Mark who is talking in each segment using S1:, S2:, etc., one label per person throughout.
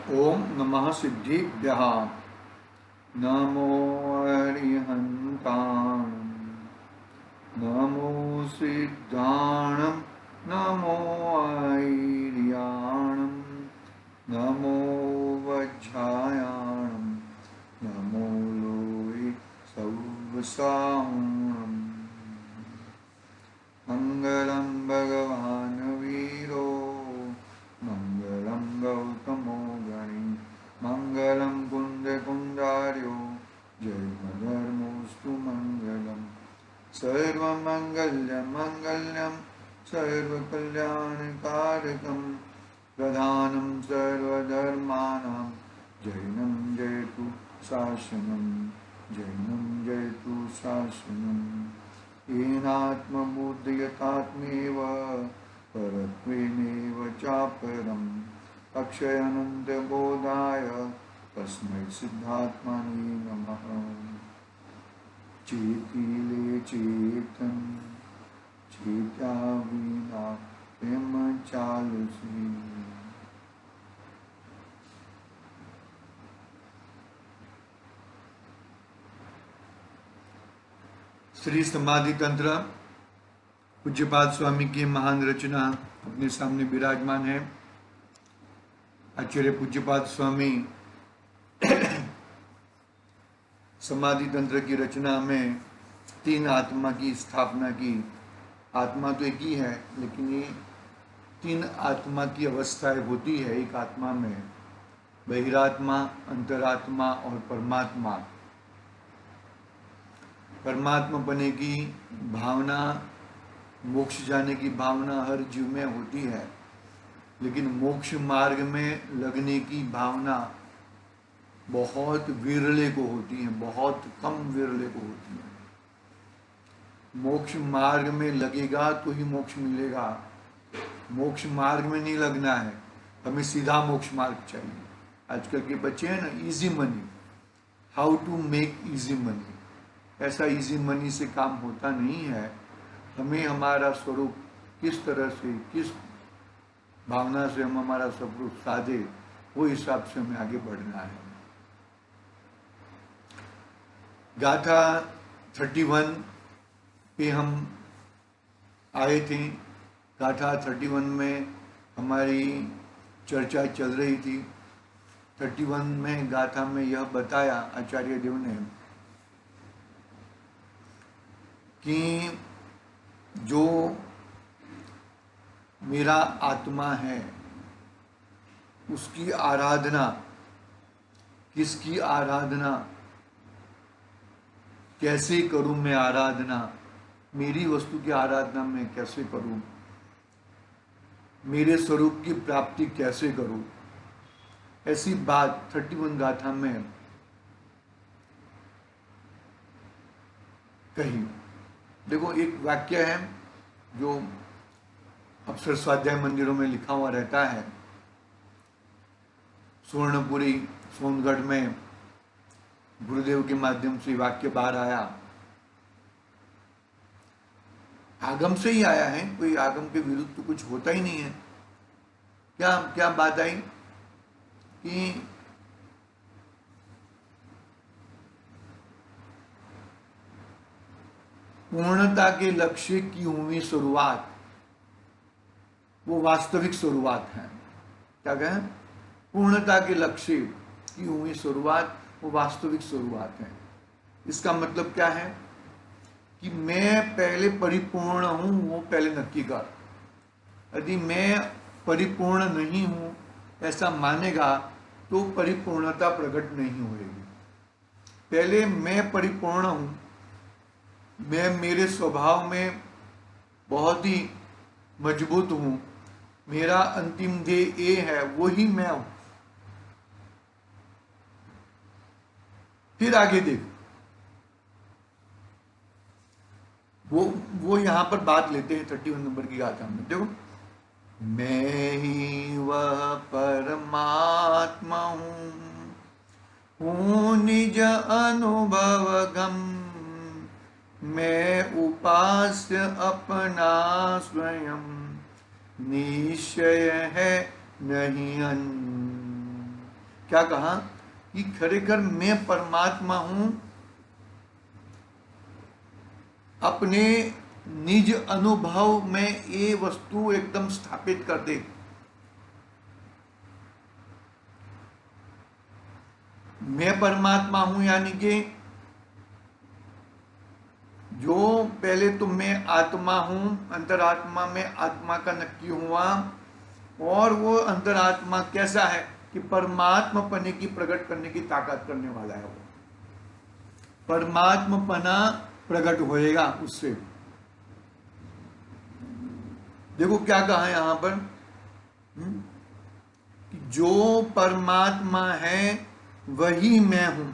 S1: ओम नमः सिद्धिभ्यः। नमो अरिहन्ताणं, नमो सिद्धाणं, नमो ऐर्याणं, नमो वज्रायाणं, नमो लोये सौवसाहूणम्। मंगलं भगवान् वीरो, मंगलं गौतमो गणी, मंगलं कुन्दकुन्दार्यो, जयमधर्मोऽस्तु मङ्गलम्। सर्वमङ्गल्यमङ्गल्यं सर्वकल्याणकारकं, प्रधानं सर्वधर्माणां जैनं जयतु शासनं, जैनं जयतु शासनम्। येनात्मबुद्धियतात्मेव परत्वेनेव चापरम्, अक्षयानन्तबोधाय तस्मै सिद्धात्मने नमः। चेतिले चेतन, चेत्या विना प्रेम चालसी। श्री समाधि तंत्र पूज्यपाद स्वामी की महान रचना अपने सामने विराजमान है। आचार्य पूज्यपाद स्वामी समाधि तंत्र की रचना में तीन आत्मा की स्थापना की। आत्मा तो एक ही है, लेकिन ये तीन आत्मा की अवस्थाएं होती है एक आत्मा में, बहिरात्मा, अंतरात्मा और परमात्मा। परमात्मा बने की भावना, मोक्ष जाने की भावना हर जीव में होती है, लेकिन मोक्ष मार्ग में लगने की भावना बहुत विरले को होती है, बहुत कम विरले को होती है। मोक्ष मार्ग में लगेगा तो ही मोक्ष मिलेगा, मोक्ष मार्ग में नहीं लगना है, हमें सीधा मोक्ष मार्ग चाहिए। आजकल के बच्चे हैं ना, easy money, how to make easy money. ऐसा इजी मनी से काम होता नहीं है। हमें हमारा स्वरूप किस तरह से, किस भावना से हम हमारा स्वरूप साधे, वो हिसाब से हमें आगे बढ़ना है। गाथा 31 पे हम आए थे। गाथा 31 में हमारी चर्चा चल रही थी। 31 में गाथा में यह बताया आचार्य देव ने कि जो मेरा आत्मा है उसकी आराधना, किसकी आराधना, कैसे करूं मैं आराधना, मेरी वस्तु की आराधना मैं कैसे करूं, मेरे स्वरूप की प्राप्ति कैसे करूं, ऐसी बात 31 गाथा में कही। देखो, एक वाक्य है जो अक्सर स्वाध्याय मंदिरों में लिखा हुआ रहता है। सुवर्णपुरी सोनगढ़ में गुरुदेव के माध्यम से वाक्य बाहर आया, आगम से ही आया है, कोई आगम के विरुद्ध तो कुछ होता ही नहीं है। क्या क्या बात आई कि पूर्णता के लक्ष्य की हुई शुरुआत वो वास्तविक शुरुआत है। क्या कहें? पूर्णता के लक्ष्य की हुई शुरुआत वो वास्तविक शुरुआत है। इसका मतलब क्या है कि मैं पहले परिपूर्ण हूं, वो पहले नक्की कर। यदि मैं परिपूर्ण नहीं हूं ऐसा मानेगा तो परिपूर्णता प्रकट नहीं होगी। पहले मैं परिपूर्ण हूं, मैं मेरे स्वभाव में बहुत ही मजबूत हूं, मेरा अंतिम ध्येय ये है, वो ही मैं हूं। फिर आगे देख, वो यहां पर बात लेते हैं 31 नंबर की गाथा में। देखो, मैं ही वह परमात्मा हूँ निज अनुभव गम, मैं उपास्य अपना स्वयं, निश्चय है नहीं अन्य। क्या कहा कि खरेखर मैं परमात्मा हूं, अपने निज अनुभव में ये वस्तु एकदम स्थापित कर दे। मैं परमात्मा हूं यानी कि जो पहले तो मैं आत्मा हूं, अंतरात्मा में आत्मा का नक्की हुआ, और वो अंतरात्मा कैसा है कि परमात्मा पने की प्रकट करने की ताकत करने वाला है। वो परमात्मा पना प्रकट होएगा उससे। देखो क्या कहा है यहां पर कि जो परमात्मा है वही मैं हूं,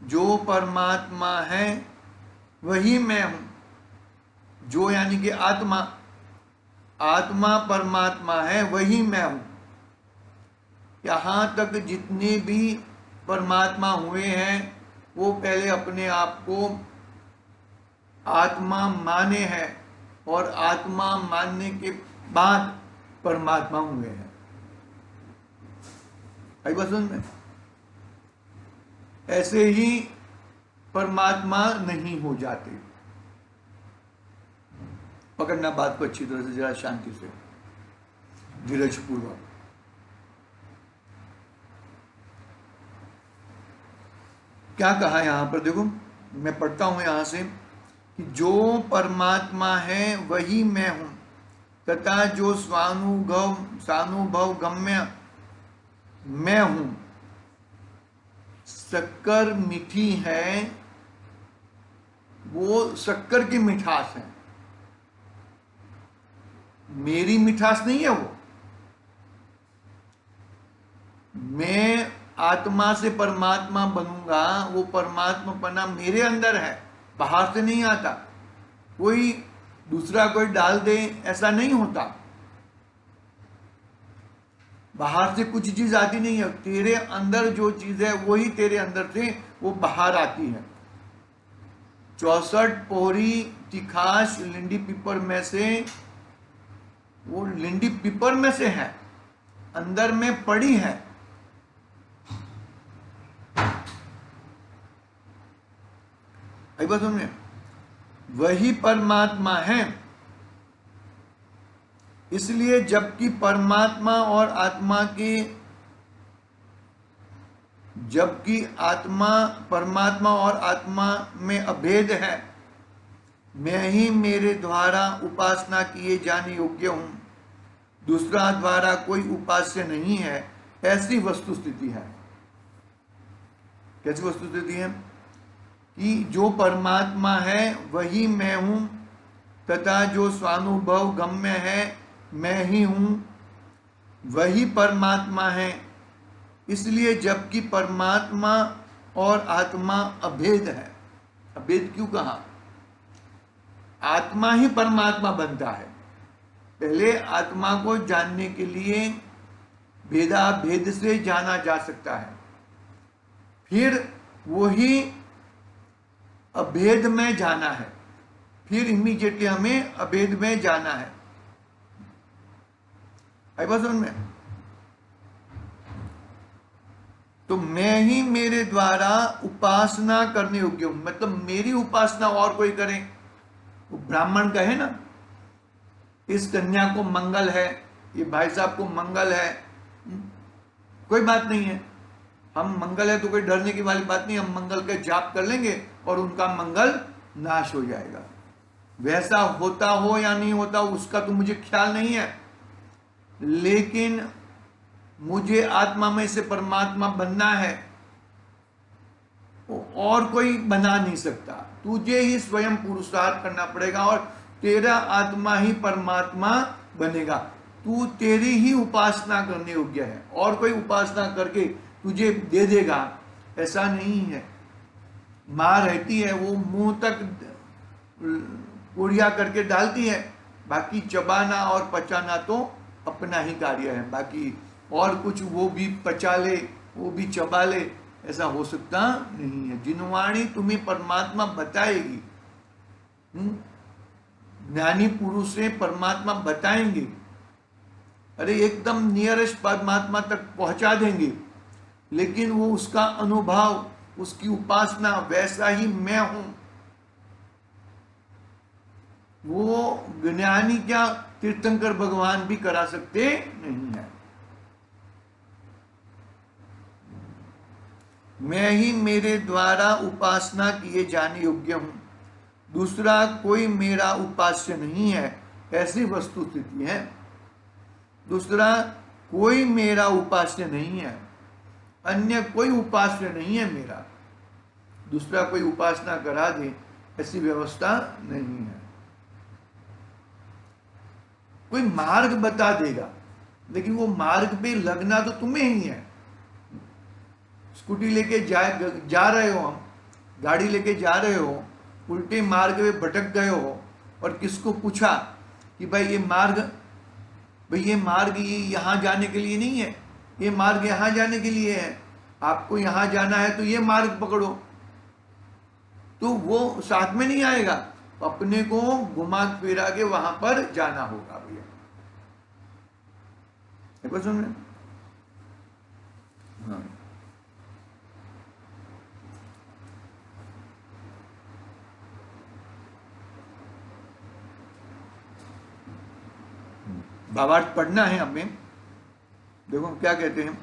S1: जो परमात्मा है वही मैं हूं। जो यानी कि आत्मा, आत्मा परमात्मा है वही मैं हूं। यहां तक जितने भी परमात्मा हुए हैं वो पहले अपने आप को आत्मा माने हैं, और आत्मा मानने के बाद परमात्मा हुए हैं। आई बात समझ में? ऐसे ही परमात्मा नहीं हो जाते। पकड़ना बात को अच्छी तरह से, जरा शांति से, धीरज पूर्वक। क्या कहा यहां पर देखो, मैं पढ़ता हूं यहां से कि जो परमात्मा है वही मैं हूं, तथा जो स्वानुभव गम्य मैं हूं। शक्कर मीठी है, वो शक्कर की मिठास है, मेरी मिठास नहीं है। वो मैं आत्मा से परमात्मा बनूंगा, वो परमात्मा पना मेरे अंदर है, बाहर से नहीं आता। कोई दूसरा कोई डाल दे ऐसा नहीं होता, बाहर से कुछ चीज आती नहीं है। तेरे अंदर जो चीज है वही तेरे अंदर से वो बाहर आती है। 64 पोहरी तिखाश लिंडी पीपर में से, वो लिंडी पीपर में से है, अंदर में पड़ी है। आई बात सुनिए, वही परमात्मा है। इसलिए जबकि परमात्मा और आत्मा के, जबकि आत्मा परमात्मा और आत्मा में अभेद है, मैं ही मेरे द्वारा उपासना किए जाने योग्य हूं, दूसरा द्वारा कोई उपास्य नहीं है, ऐसी वस्तु स्थिति है। कैसी वस्तु स्थिति है कि जो परमात्मा है वही मैं हूं, तथा जो स्वानुभव गम्य है मैं ही हूं, वही परमात्मा है। इसलिए जबकि परमात्मा और आत्मा अभेद है। अभेद क्यों कहा? आत्मा ही परमात्मा बनता है। पहले आत्मा को जानने के लिए भेदा भेद से जाना जा सकता है, फिर वही अभेद में जाना है, फिर इमीडिएटली हमें अभेद में जाना है। आई बात समझ में? तो मैं ही मेरे द्वारा उपासना करने योग्य हूं, मतलब मेरी उपासना और कोई करे। वो ब्राह्मण कहे ना, इस कन्या को मंगल है, ये भाई साहब को मंगल है, कोई बात नहीं है, हम मंगल है तो कोई डरने की वाली बात नहीं, हम मंगल का जाप कर लेंगे और उनका मंगल नाश हो जाएगा। वैसा होता हो या नहीं होता उसका तो मुझे ख्याल नहीं है, लेकिन मुझे आत्मा में से परमात्मा बनना है, और कोई बना नहीं सकता। तुझे ही स्वयं पुरुषार्थ करना पड़ेगा और तेरा आत्मा ही परमात्मा बनेगा। तू तेरी ही उपासना करने योग्य है, और कोई उपासना करके तुझे दे देगा ऐसा नहीं है। मां रहती है, वो मुंह तक पुड़िया करके डालती है, बाकी चबाना और पचाना तो अपना ही कार्य है। बाकी और कुछ वो भी पचा ले, वो भी चबा ले, ऐसा हो सकता नहीं है। जिनवाणी तुम्हें परमात्मा बताएगी, ज्ञानी पुरुष से परमात्मा बताएंगे, अरे एकदम नियरेस्ट परमात्मा तक पहुंचा देंगे, लेकिन वो उसका अनुभव, उसकी उपासना वैसा ही मैं हूं। वो ज्ञानी क्या, तीर्थंकर भगवान भी करा सकते नहीं है। मैं ही मेरे द्वारा उपासना किए जाने योग्य हूं, दूसरा कोई मेरा उपास्य नहीं है, ऐसी वस्तु स्थिति है। दूसरा कोई मेरा उपास्य नहीं है, अन्य कोई उपास्य नहीं है मेरा, दूसरा कोई उपासना करा दे ऐसी व्यवस्था नहीं है। कोई मार्ग बता देगा, लेकिन वो मार्ग पे लगना तो तुम्हें ही है। स्कूटी लेके जा रहे हो, हम गाड़ी लेके जा रहे हो, उल्टे मार्ग में भटक गए हो और किसको पूछा कि भाई ये मार्ग ये यहाँ जाने के लिए नहीं है, ये मार्ग यहाँ जाने के लिए है, आपको यहाँ जाना है तो ये मार्ग पकड़ो, तो वो साथ में नहीं आएगा, अपने को घुमा फिरा के वहां पर जाना होगा। भैया देखो सुन रहे, हाँ भावार्थ पढ़ना है हमें। देखो क्या कहते हैं,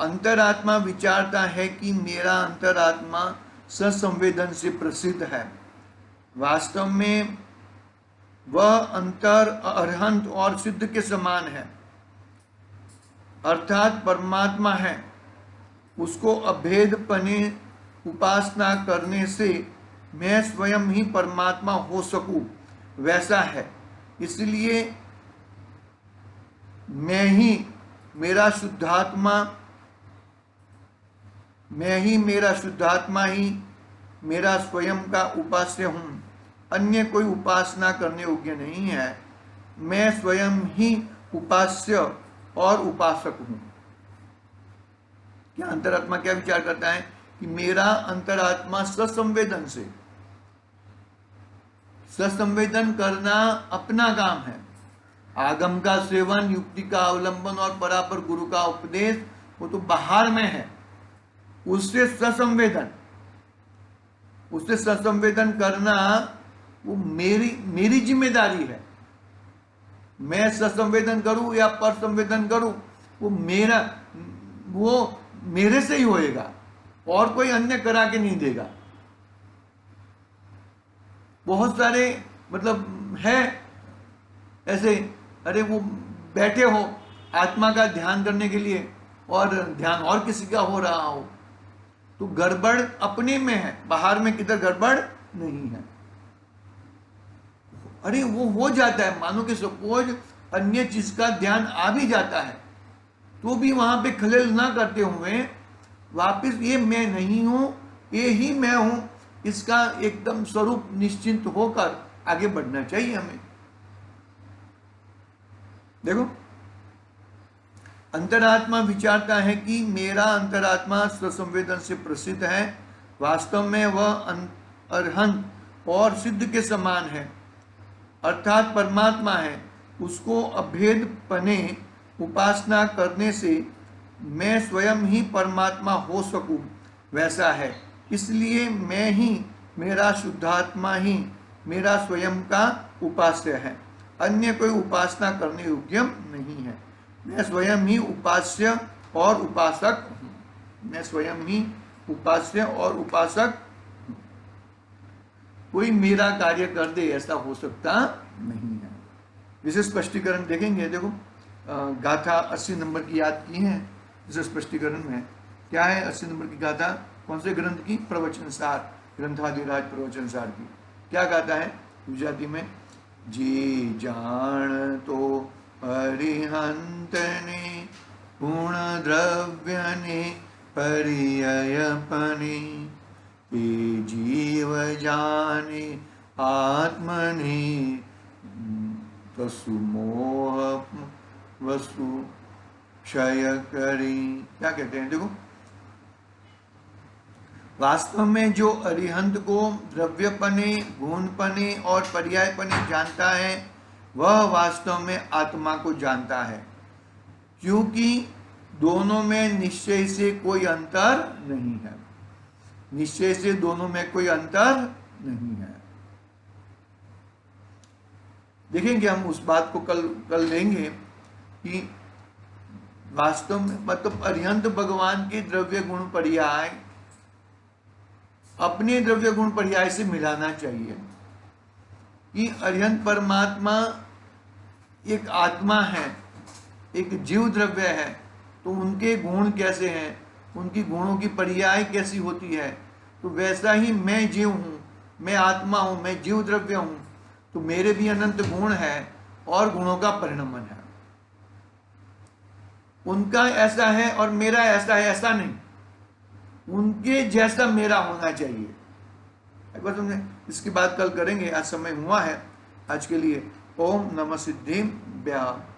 S1: अंतरात्मा विचारता है कि मेरा अंतरात्मा ससंवेदन से प्रसिद्ध है। वास्तव में वह अंतर अरहंत और सिद्ध के समान है, अर्थात परमात्मा है। उसको अभेदपने उपासना करने से मैं स्वयं ही परमात्मा हो सकूं, वैसा है। इसलिए मैं ही मेरा शुद्धात्मा ही मेरा स्वयं का उपास्य हूं, अन्य कोई उपासना करने योग्य नहीं है। मैं स्वयं ही उपास्य और उपासक हूं। क्या अंतरात्मा क्या विचार करता है कि मेरा अंतरात्मा ससंवेदन करना अपना काम है। आगम का सेवन, युक्ति का अवलंबन और परापर गुरु का उपदेश वो तो बाहर में है। उससे ससंवेदन करना वो मेरी जिम्मेदारी है। मैं ससंवेदन करूं या पर संवेदन करूं, वो मेरे से ही होएगा और कोई अन्य करा के नहीं देगा। बहुत सारे मतलब है ऐसे, अरे वो बैठे हो आत्मा का ध्यान करने के लिए और ध्यान और किसी का हो रहा हो, तो गड़बड़ अपने में है, बाहर में किधर गड़बड़ नहीं है। अरे वो हो जाता है, मानो कि सपोज अन्य चीज का ध्यान आ भी जाता है, तो भी वहां पे खलेल ना करते हुए वापिस ये मैं नहीं हूं, ये ही मैं हूं, इसका एकदम स्वरूप निश्चिंत होकर आगे बढ़ना चाहिए हमें। देखो, अंतरात्मा विचारता है कि मेरा अंतरात्मा स्वसंवेदन से प्रसिद्ध है। वास्तव में वह अरहंत और सिद्ध के समान है, अर्थात परमात्मा है। उसको अभेदपने उपासना करने से मैं स्वयं ही परमात्मा हो सकूं, वैसा है। इसलिए मैं ही मेरा शुद्धात्मा ही मेरा स्वयं का उपास्य है, अन्य कोई उपासना करने योग्य नहीं है। मैं स्वयं ही उपास्य और उपासक हूं। मैं स्वयं ही उपास्य और उपासक, कोई मेरा कार्य कर दे ऐसा हो सकता नहीं है। जिसे स्पष्टीकरण देखेंगे, देखो गाथा 80 नंबर की याद की है। इस स्पष्टीकरण में क्या है 80 नंबर की गाथा? कौन से ग्रंथ की? प्रवचन सार, ग्रंथाधिराज प्रवचन सार की। क्या गाता है गुजराती में? जी जान तो अरिहंत ने पूर्ण द्रव्य ने पर्ययपने, ये जीव जाने आत्मने तसु मोह वसु क्षय करी। क्या कहते हैं? देखो, वास्तव में जो अरिहंत को द्रव्यपने, गुणपने और पर्यायपने जानता है, वह वास्तव में आत्मा को जानता है। क्योंकि दोनों में निश्चय से कोई अंतर नहीं है। निश्चय से दोनों में कोई अंतर नहीं है। देखेंगे हम उस बात को कल लेंगे कि वास्तव में मतलब अरिहंत भगवान के द्रव्य गुण पर्याय अपने द्रव्य गुण पर्याय से मिलाना चाहिए कि अरिहंत परमात्मा एक आत्मा है, एक जीव द्रव्य है, तो उनके गुण कैसे हैं, उनकी गुणों की पर्याय कैसी होती है। तो वैसा ही मैं जीव हूँ, मैं आत्मा हूँ, मैं जीव द्रव्य हूँ, तो मेरे भी अनंत गुण है और गुणों का परिणमन है। उनका ऐसा है और मेरा ऐसा है, ऐसा नहीं, उनके जैसा मेरा होना चाहिए। एक बार तुमने इसकी बात कल करेंगे, आज समय हुआ है। आज के लिए ओम नमः सिद्धिं व्याह।